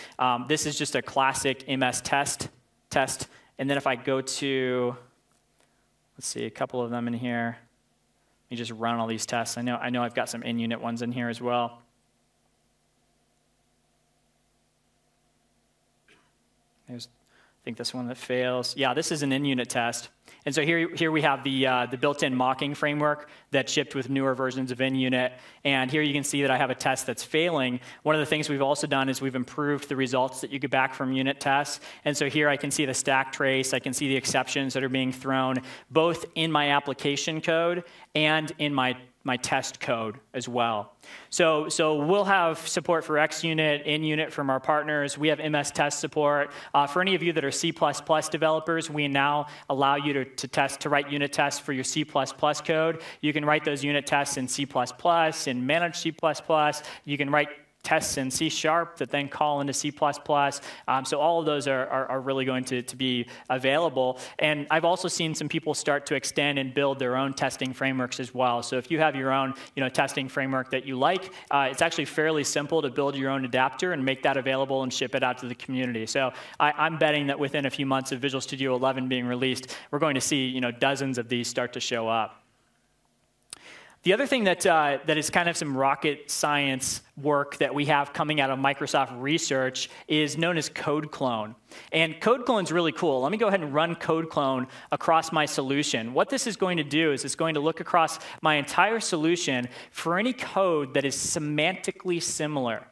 this is just a classic MS test. And then if I go to, let's see, a couple of them in here, let me just run all these tests. I know I've got some NUnit ones in here as well. I think this one that fails. Yeah, this is an NUnit test. And so here we have the built-in mocking framework that's shipped with newer versions of NUnit. And here you can see that I have a test that's failing. One of the things we've also done is we've improved the results that you get back from unit tests. And so here I can see the stack trace. I can see the exceptions that are being thrown, both in my application code and in my test code as well. So we'll have support for XUnit, NUnit from our partners. We have MS test support. For any of you that are C++ developers, we now allow you to write unit tests for your C++ code. You can write those unit tests in C++, in managed C++. You can write tests in C# that then call into C++. So all of those are really going to be available. And I've also seen some people start to extend and build their own testing frameworks as well. So if you have your own testing framework that you like, it's actually fairly simple to build your own adapter and make that available and ship it out to the community. So I'm betting that within a few months of Visual Studio 11 being released, we're going to see dozens of these start to show up. The other thing that is kind of some rocket science work that we have coming out of Microsoft Research is known as code clone. And code clone is really cool. Let me go ahead and run code clone across my solution. What this is going to do is it's going to look across my entire solution for any code that is semantically similar.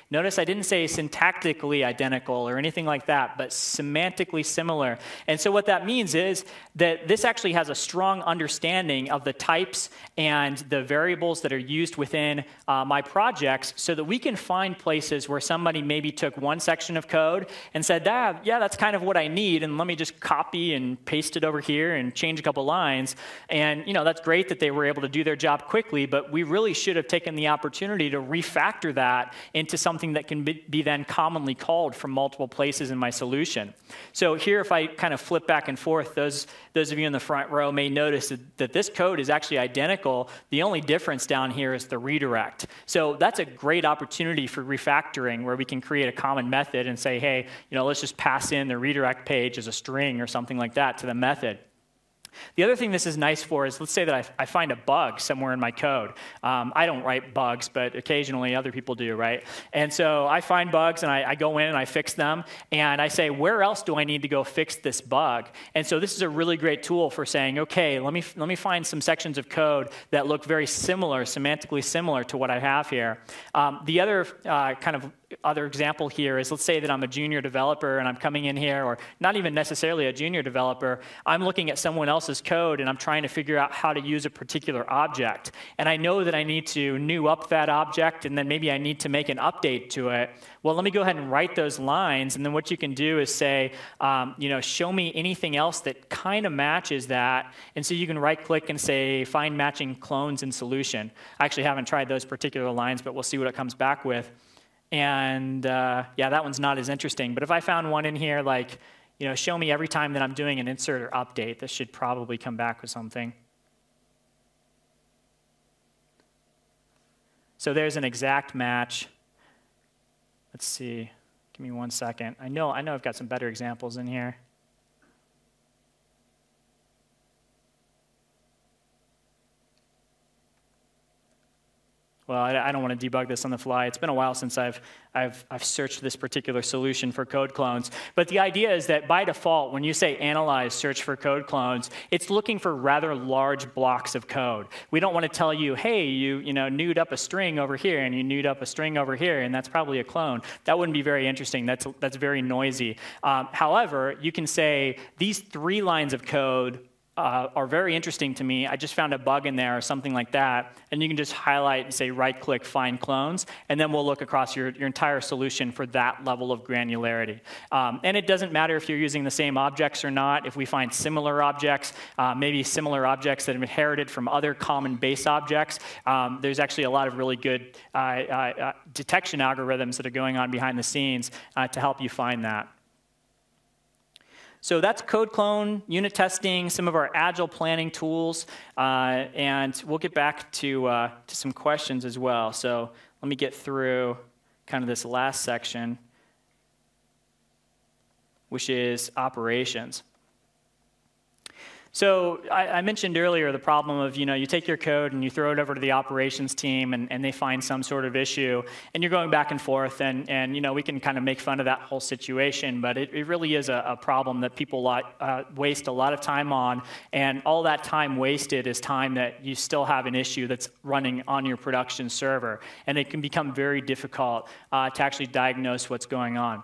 Notice I didn't say syntactically identical or anything like that, but semantically similar. And so what that means is that this actually has a strong understanding of the types and the variables that are used within my projects so that we can find places where somebody maybe took one section of code and said, yeah, that's kind of what I need, and let me just copy and paste it over here and change a couple lines. And that's great that they were able to do their job quickly, but we really should have taken the opportunity to refactor that into something that can be then commonly called from multiple places in my solution. So here, if I kind of flip back and forth, those of you in the front row may notice that this code is actually identical. The only difference down here is the redirect. So that's a great opportunity for refactoring, where we can create a common method and say, hey, let's just pass in the redirect page as a string or something like that to the method. The other thing this is nice for is, let's say that I find a bug somewhere in my code. I don't write bugs, but occasionally other people do, right? And so I find bugs, and I go in and I fix them, and I say, where else do I need to go fix this bug? And so this is a really great tool for saying, okay, let me find some sections of code that look very similar, semantically similar to what I have here. The other kind of other example here is, let's say that I'm a junior developer and I'm coming in here, or not even necessarily a junior developer, I'm looking at someone else's code and I'm trying to figure out how to use a particular object. And I know that I need to new up that object, and then maybe I need to make an update to it. Well, let me go ahead and write those lines, and then what you can do is say, show me anything else that kind of matches that. And so you can right-click and say, find matching clones in solution. I actually haven't tried those particular lines, but we'll see what it comes back with. And yeah, that one's not as interesting. But if I found one in here like, show me every time that I'm doing an insert or update, this should probably come back with something. So there's an exact match. Let's see. Give me 1 second. I know I've got some better examples in here. Well, I don't want to debug this on the fly. It's been a while since I've searched this particular solution for code clones. But the idea is that by default, when you say analyze search for code clones, it's looking for rather large blocks of code. We don't want to tell you, hey, you newed up a string over here, and you newed up a string over here, and that's probably a clone. That wouldn't be very interesting. That's very noisy. However, you can say these 3 lines of code are very interesting to me. I just found a bug in there or something like that. And you can just highlight and say right-click, find clones, and then we'll look across your entire solution for that level of granularity. And it doesn't matter if you're using the same objects or not. If we find similar objects, maybe similar objects that have inherited from other common base objects, there's actually a lot of really good detection algorithms that are going on behind the scenes to help you find that. So that's code clone, unit testing, some of our agile planning tools, and we'll get back to some questions as well. So let me get through kind of this last section, which is operations. So I mentioned earlier the problem of, you take your code and you throw it over to the operations team, and they find some sort of issue, and you're going back and forth, and we can kind of make fun of that whole situation, but it really is a problem that people waste a lot of time on, and all that time wasted is time that you still have an issue that's running on your production server, and it can become very difficult to actually diagnose what's going on.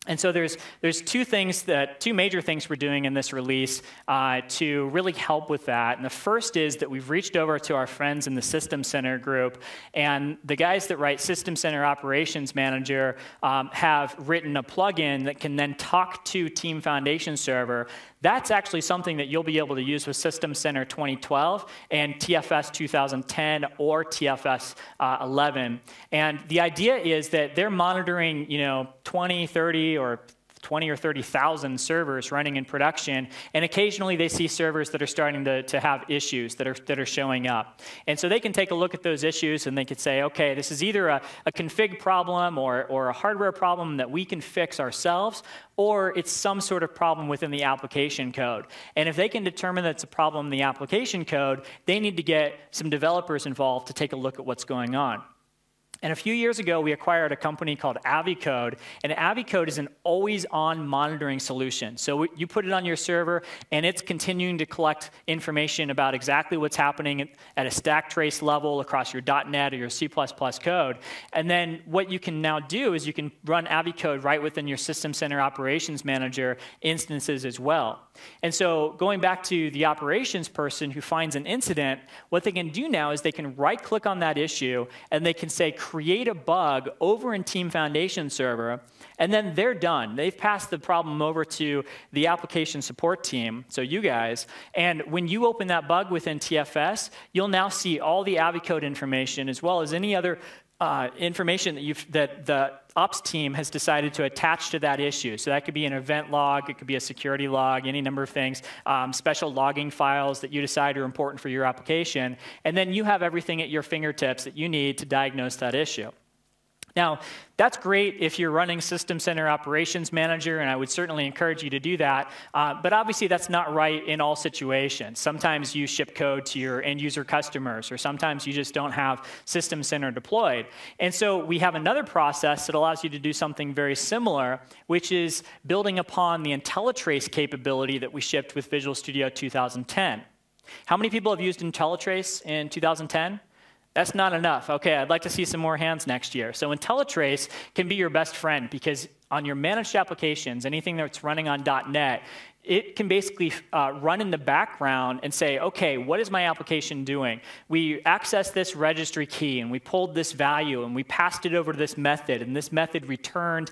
And so there's two major things we're doing in this release to really help with that. And the first is that we've reached over to our friends in the System Center group, and the guys that write System Center Operations Manager have written a plugin that can then talk to Team Foundation Server. That's actually something that you'll be able to use with System Center 2012 and TFS 2010 or TFS 11. And the idea is that they're monitoring, 20, 30, or 20 or 30,000 servers running in production, and occasionally they see servers that are starting to have issues that are showing up. And so they can take a look at those issues and they could say, okay, this is either a config problem or a hardware problem that we can fix ourselves, or it's some sort of problem within the application code. And if they can determine that it's a problem in the application code, they need to get some developers involved to take a look at what's going on. And a few years ago, we acquired a company called AviCode, and AviCode is an always-on monitoring solution. So you put it on your server, and it's continuing to collect information about exactly what's happening at a stack trace level across your .NET or your C++ code. And then what you can now do is you can run AviCode right within your System Center Operations Manager instances as well. And so going back to the operations person who finds an incident, what they can do now is they can right-click on that issue, and they can say, create a bug over in Team Foundation Server, and then they're done. They've passed the problem over to the application support team, so you guys, and when you open that bug within TFS, you'll now see all the AviCode information as well as any other information that the ops team has decided to attach to that issue. So that could be an event log, it could be a security log, any number of things, special logging files that you decide are important for your application, and then you have everything at your fingertips that you need to diagnose that issue. Now, that's great if you're running System Center Operations Manager, and I would certainly encourage you to do that. But obviously, that's not right in all situations. Sometimes you ship code to your end-user customers, or sometimes you just don't have System Center deployed. And so we have another process that allows you to do something very similar, which is building upon the IntelliTrace capability that we shipped with Visual Studio 2010. How many people have used IntelliTrace in 2010? That's not enough. Okay, I'd like to see some more hands next year. So IntelliTrace can be your best friend because on your managed applications, anything that's running on .NET, it can basically run in the background and say, okay, what is my application doing? We accessed this registry key, and we pulled this value, and we passed it over to this method, and this method returned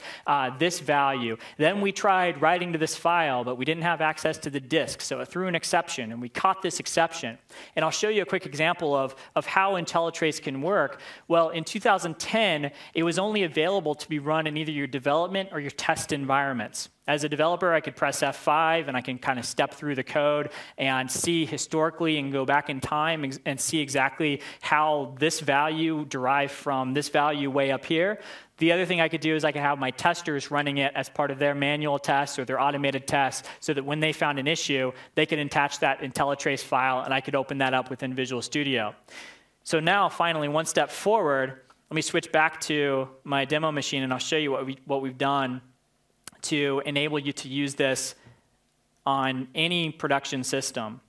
this value. Then we tried writing to this file, but we didn't have access to the disk, so it threw an exception, and we caught this exception. And I'll show you a quick example of how IntelliTrace can work. Well, in 2010, it was only available to be run in either your development or your test environments. As a developer, I could press F5, and I can kind of step through the code and see historically and go back in time and see exactly how this value derived from this value way up here. The other thing I could do is I could have my testers running it as part of their manual tests or their automated tests so that when they found an issue, they could attach that IntelliTrace file, and I could open that up within Visual Studio. So now, finally, one step forward, let me switch back to my demo machine, and I'll show you what we've done to enable you to use this on any production system.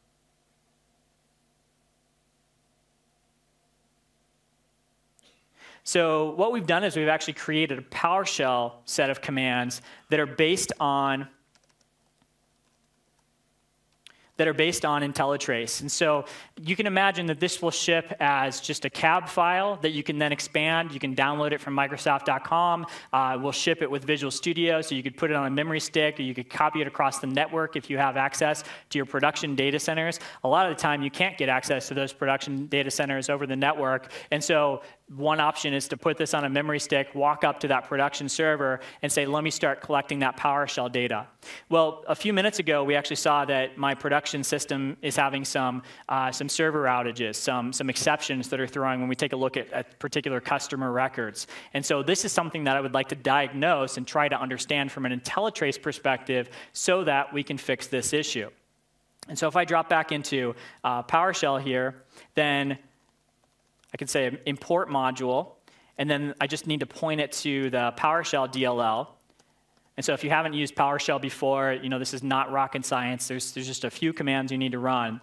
So what we've done is we've actually created a PowerShell set of commands that are based on IntelliTrace. And so you can imagine that this will ship as just a cab file that you can then expand. You can download it from Microsoft.com. We'll ship it with Visual Studio, so you could put it on a memory stick, or you could copy it across the network if you have access to your production data centers. A lot of the time, you can't get access to those production data centers over the network. And so one option is to put this on a memory stick, walk up to that production server, and say, let me start collecting that PowerShell data. Well, a few minutes ago, we actually saw that my production system is having some server outages, some exceptions that are throwing when we take a look at particular customer records. And so this is something that I would like to diagnose and try to understand from an IntelliTrace perspective so that we can fix this issue. And so if I drop back into PowerShell here, then I could say import module, and then I just need to point it to the PowerShell DLL. And so if you haven't used PowerShell before, this is not rocket science. There's just a few commands you need to run.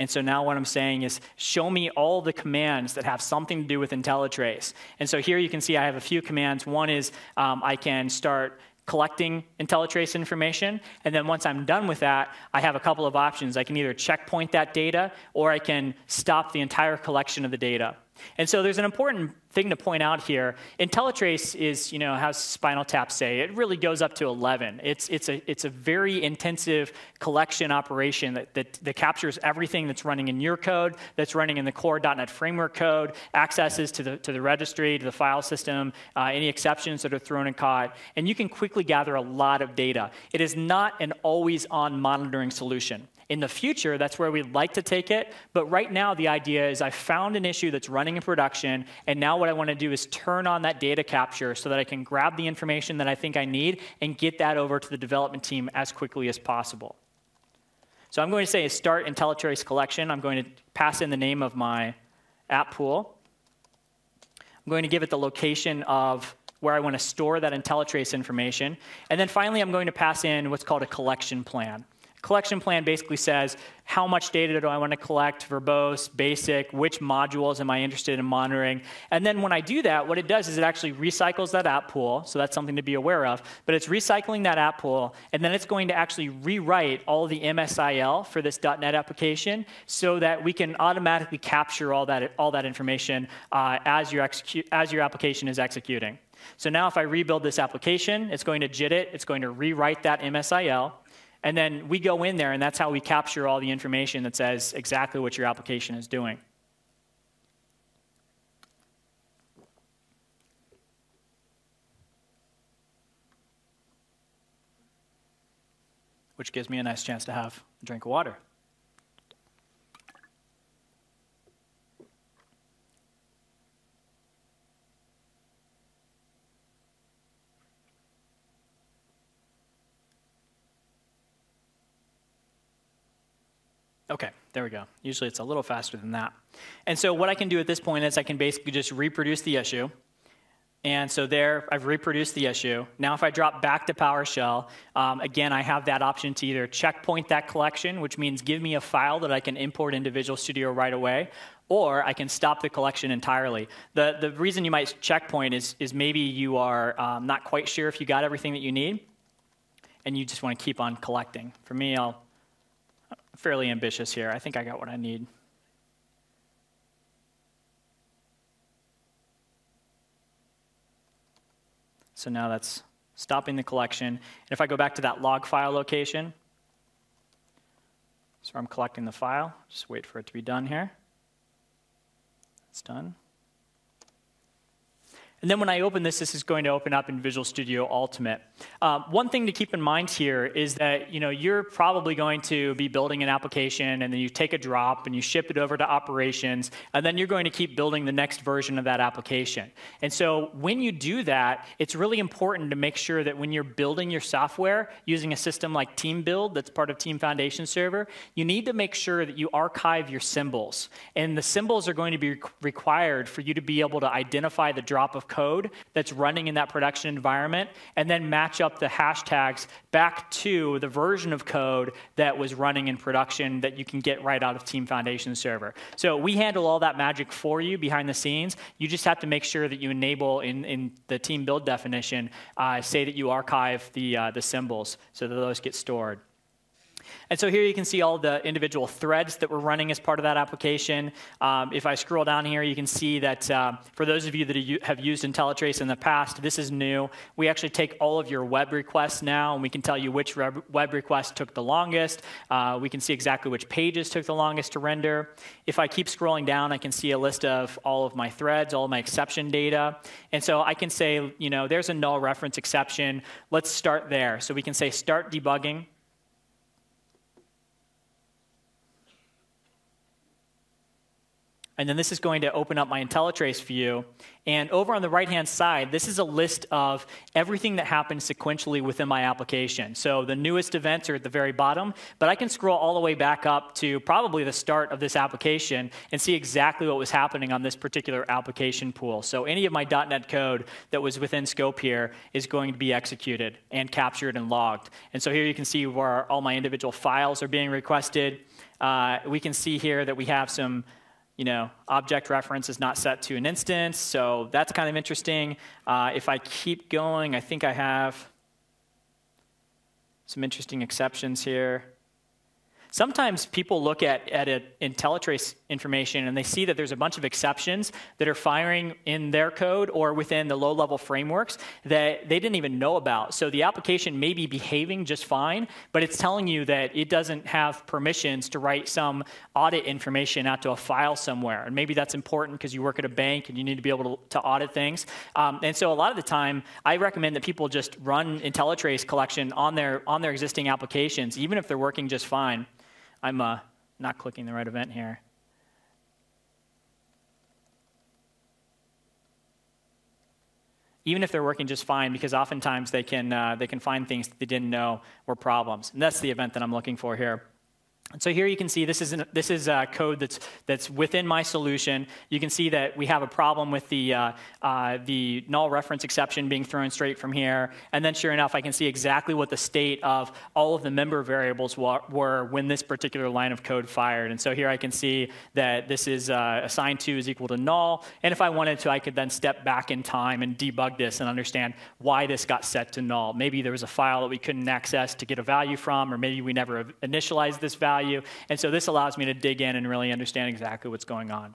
And so now what I'm saying is show me all the commands that have something to do with IntelliTrace. And so here you can see I have a few commands. One is I can start collecting IntelliTrace information, and then once I'm done with that, I have a couple of options. I can either checkpoint that data, or I can stop the entire collection of the data. And so there's an important thing to point out here. IntelliTrace is, how's Spinal Tap say? It really goes up to 11. It's a very intensive collection operation that captures everything that's running in your code, that's running in the core .NET Framework code, accesses to the registry, to the file system, any exceptions that are thrown and caught, and you can quickly gather a lot of data. It is not an always-on monitoring solution. In the future, that's where we'd like to take it, but right now the idea is I found an issue that's running in production, and now what I want to do is turn on that data capture so that I can grab the information that I think I need and get that over to the development team as quickly as possible. So I'm going to say start IntelliTrace collection. I'm going to pass in the name of my app pool. I'm going to give it the location of where I want to store that IntelliTrace information. And then finally, I'm going to pass in what's called a collection plan. Collection plan basically says how much data do I want to collect, verbose, basic, which modules am I interested in monitoring. And then when I do that, what it does is it actually recycles that app pool, so that's something to be aware of, but it's recycling that app pool, and then it's going to actually rewrite all the MSIL for this .NET application so that we can automatically capture all that information as your application is executing. So now if I rebuild this application, it's going to JIT it, it's going to rewrite that MSIL, and then we go in there, and that's how we capture all the information that says exactly what your application is doing. Which gives me a nice chance to have a drink of water. Okay, there we go. Usually it's a little faster than that. And so what I can do at this point is I can basically just reproduce the issue. And so there, I've reproduced the issue. Now if I drop back to PowerShell, again, I have that option to either checkpoint that collection, which means give me a file that I can import into Visual Studio right away, or I can stop the collection entirely. The reason you might checkpoint is maybe you are not quite sure if you got everything that you need, and you just want to keep on collecting. For me, I'm fairly ambitious here. I think I got what I need. So now that's stopping the collection. And if I go back to that log file location, so I'm collecting the file. Just wait for it to be done here. It's done. And then when I open this, this is going to open up in Visual Studio Ultimate. One thing to keep in mind here is that you're probably going to be building an application, and then you take a drop and you ship it over to operations, and then you're going to keep building the next version of that application. And so when you do that, it's really important to make sure that when you're building your software using a system like Team Build that's part of Team Foundation Server, you need to make sure that you archive your symbols. And the symbols are going to be required for you to be able to identify the drop of code that's running in that production environment, and then match up the hashtags back to the version of code that was running in production that you can get right out of Team Foundation Server. So we handle all that magic for you behind the scenes. You just have to make sure that you enable in the Team Build definition, say that you archive the symbols so that those get stored. And so here you can see all the individual threads that were running as part of that application. If I scroll down here, you can see that for those of you that have used IntelliTrace in the past, this is new. We actually take all of your web requests now, and we can tell you which web request took the longest. We can see exactly which pages took the longest to render. If I keep scrolling down, I can see a list of all of my threads, all of my exception data. And so I can say, there's a null reference exception. Let's start there. So we can say start debugging. And then this is going to open up my IntelliTrace view. And over on the right-hand side, this is a list of everything that happened sequentially within my application. So the newest events are at the very bottom, but I can scroll all the way back up to probably the start of this application and see exactly what was happening on this particular application pool. So any of my .NET code that was within scope here is going to be executed and captured and logged. And so here you can see where all my individual files are being requested. We can see here that we have some, object reference is not set to an instance, so that's kind of interesting. If I keep going, I think I have some interesting exceptions here. Sometimes people look at IntelliTrace information and they see that there's a bunch of exceptions that are firing in their code or within the low-level frameworks that they didn't even know about. So the application may be behaving just fine, but it's telling you that it doesn't have permissions to write some audit information out to a file somewhere. And maybe that's important because you work at a bank and you need to be able to audit things. And so a lot of the time, I recommend that people just run IntelliTrace collection on their existing applications, even if they're working just fine. I'm not clicking the right event here. Even if they're working just fine, because oftentimes they can find things that they didn't know were problems. And that's the event that I'm looking for here. And so here you can see this is code that's within my solution. You can see that we have a problem with the null reference exception being thrown straight from here. And then sure enough, I can see exactly what the state of all of the member variables were when this particular line of code fired. And so here I can see that this is assigned to is equal to null. And if I wanted to, I could then step back in time and debug this and understand why this got set to null. Maybe there was a file that we couldn't access to get a value from, or maybe we never initialized this value. And so this allows me to dig in and really understand exactly what's going on.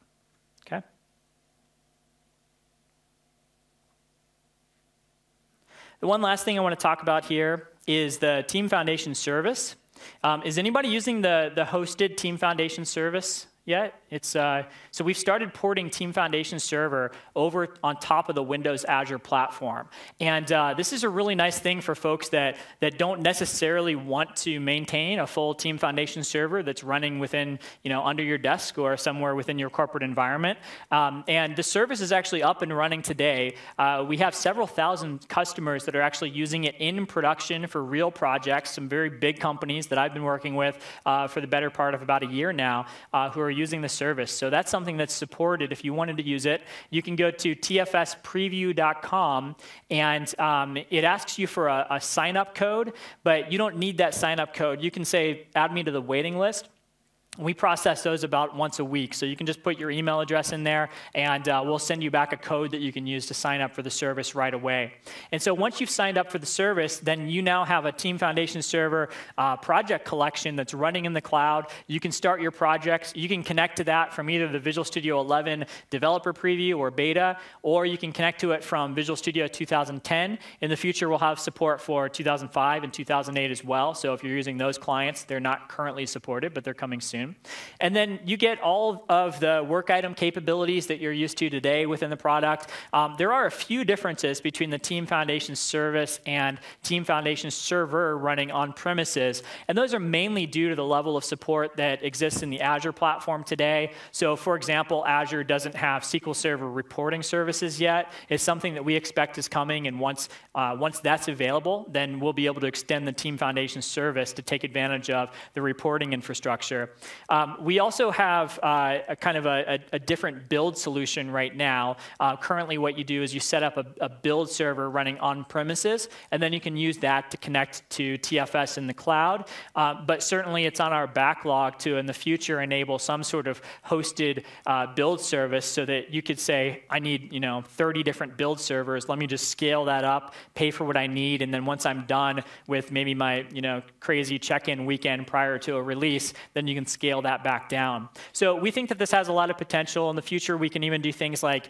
Okay? The one last thing I want to talk about here is the Team Foundation service. Is anybody using the hosted Team Foundation service yet? So we've started porting Team Foundation Server over on top of the Windows Azure platform. And this is a really nice thing for folks that don't necessarily want to maintain a full Team Foundation Server that's running within, under your desk or somewhere within your corporate environment. And the service is actually up and running today. We have several thousand customers that are actually using it in production for real projects, some very big companies that I've been working with for the better part of about a year now who are using the service. So that's something that's supported. If you wanted to use it, you can go to tfspreview.com, and it asks you for a sign-up code, but you don't need that sign-up code. You can say, add me to the waiting list. We process those about once a week, so you can just put your email address in there, and we'll send you back a code that you can use to sign up for the service right away. And so once you've signed up for the service, then you now have a Team Foundation Server project collection that's running in the cloud. You can start your projects. You can connect to that from either the Visual Studio 11 developer preview or beta, or you can connect to it from Visual Studio 2010. In the future, we'll have support for 2005 and 2008 as well, so if you're using those clients, they're not currently supported, but they're coming soon. And then you get all of the work item capabilities that you're used to today within the product. There are a few differences between the Team Foundation service and Team Foundation Server running on premises. And those are mainly due to the level of support that exists in the Azure platform today. So for example, Azure doesn't have SQL Server reporting services yet. It's something that we expect is coming. And once that's available, then we'll be able to extend the Team Foundation service to take advantage of the reporting infrastructure. We also have a kind of a different build solution right now. Currently, what you do is you set up a build server running on premises, and then you can use that to connect to TFS in the cloud. But certainly, it's on our backlog to, in the future, enable some sort of hosted build service so that you could say, I need 30 different build servers. Let me just scale that up, pay for what I need, and then once I'm done with maybe my crazy check-in weekend prior to a release, then you can scale that back down. So we think that this has a lot of potential. In the future, we can even do things like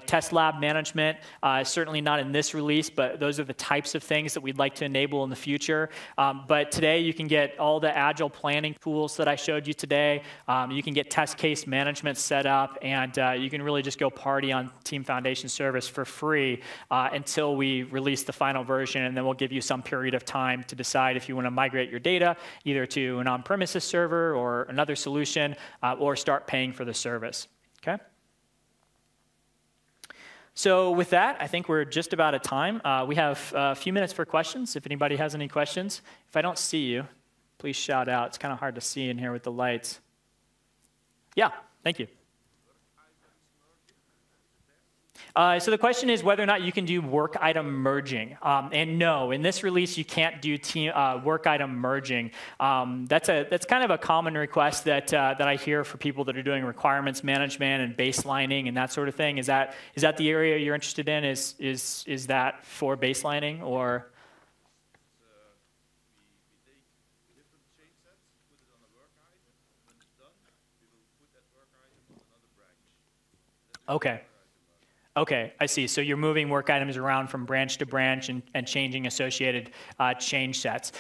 test lab management. Certainly not in this release, but those are the types of things that we'd like to enable in the future. But today, you can get all the agile planning tools that I showed you today. You can get test case management set up, and you can really just go party on Team Foundation Service for free until we release the final version, and then we'll give you some period of time to decide if you want to migrate your data either to an on-premises server or another solution, or start paying for the service. Okay? So with that, I think we're just about at time. We have a few minutes for questions, if anybody has any questions. If I don't see you, please shout out. It's kind of hard to see in here with the lights. Yeah, thank you. So the question is whether or not you can do work item merging. And no, in this release, you can't do work item merging. That's kind of a common request that I hear for people that are doing requirements management and baselining and that sort of thing. Is that the area you're interested in? Is that for baselining or? Okay. Okay, I see. So you're moving work items around from branch to branch and changing associated change sets.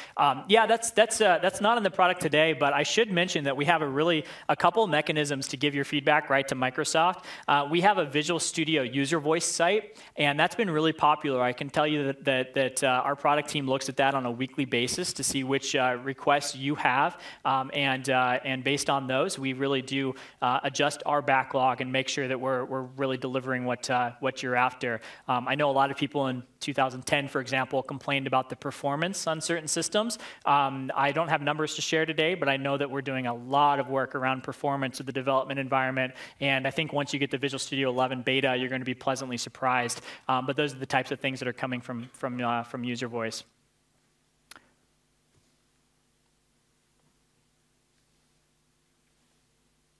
Yeah, that's not in the product today, but I should mention that we have a couple mechanisms to give your feedback right to Microsoft. We have a Visual Studio user voice site, and that's been really popular. I can tell you that our product team looks at that on a weekly basis to see which requests you have, and based on those, we really do adjust our backlog and make sure that we're really delivering what you're after. I know a lot of people in 2010, for example, complained about the performance on certain systems. I don't have numbers to share today, but I know that we're doing a lot of work around performance of the development environment, and I think once you get the Visual Studio 11 beta, you're going to be pleasantly surprised. But those are the types of things that are coming from user voice.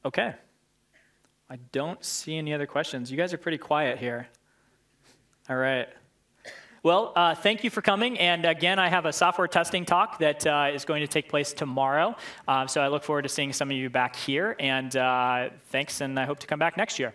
Okay. I don't see any other questions. You guys are pretty quiet here. All right. Well, thank you for coming. And again, I have a software testing talk that is going to take place tomorrow. So I look forward to seeing some of you back here. And thanks, and I hope to come back next year.